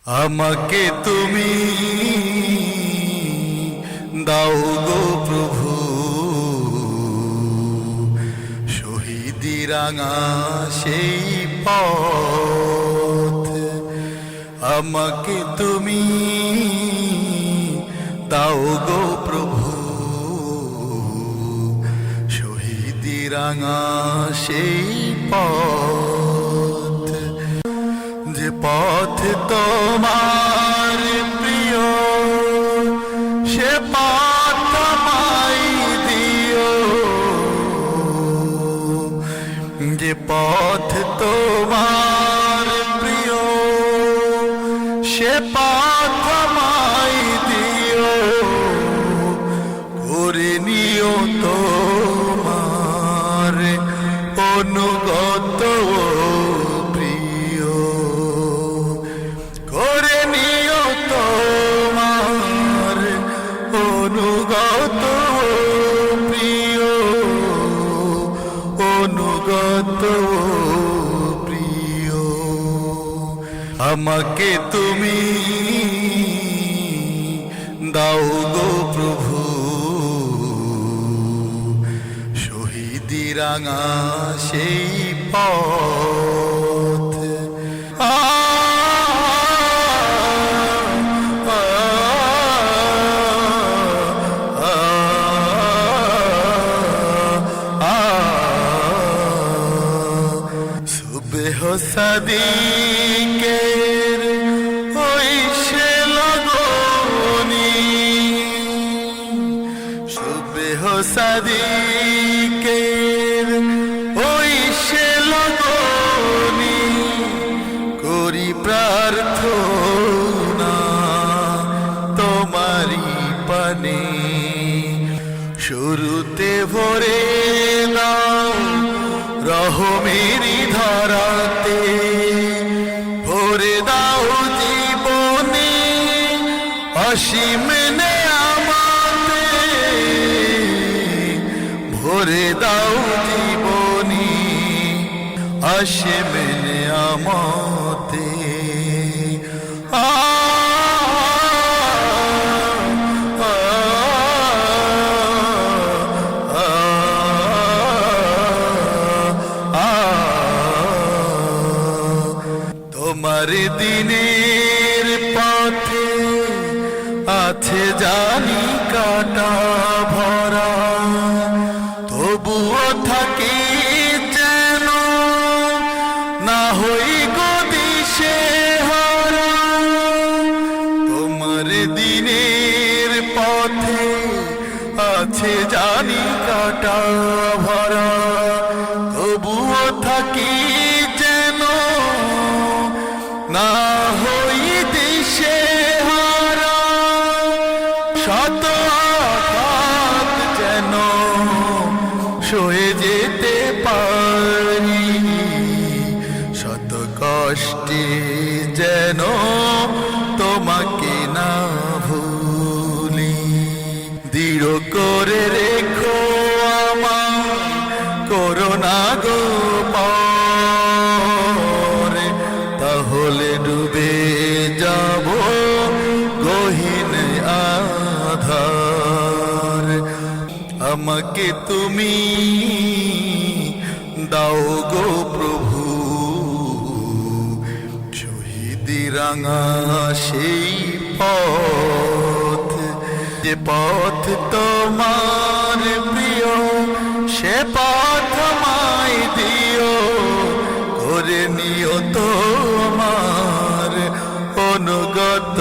আমাকে তুমি দাও গো প্রভু, শহীদি রাঙা সেই পথ। আমাকে তুমি দাও গো প্রভু, শহীদি রাঙা সেই পথ। যে পথ তোমার প্রিয়, সে পথ আমায় দিও। যে পথ তোমার প্রিয়, সে পথ আমায় দিও। করে নিও তোমার অনুগত প্রিয়। করে নিও তোমার অনুগত প্রিয়, অনুগত প্রিয়। আমাকে তুমি দাও গো প্রভু, শহীদি রাঙা সেই পথ। সুবহ সাদিকের ওই সে লগনি, সুবহ সাদিকের ওই সে লগনি। করি প্রার্থনা তোমারি পানে, শুরুতে ভরে নাও রহমেরি ধারাতে। ভরে দাও জীবনে অসীম নেয়ামতে, ভরে দাও জীবনে অসীম নেয়ামতে। তোমার দিনের পথে আছে জানি কাটা ভরা, তবুও থাকি যেন না হই গো দিশে হারা। তোমার দিনের পথে আছে জানি কাটা ভরা, তবুও থাকি যেন না হই দিশে হারা। শত আঘাত যেন সয়ে যেতে পারি, শত কষ্টে যেন তোমাকে না ভুলি। দৃঢ় করে রেখো আমায় করোনা গো পরে, তাহলে ডুবে যাব গহীন আধার। আমাকে তুমি দাও গো প্রভু, শহীদি রাঙা সেই পথ। যে পথ তোমার প্রিয়, সে পথ আমায় দিও। করে নিও তোমার অনুগত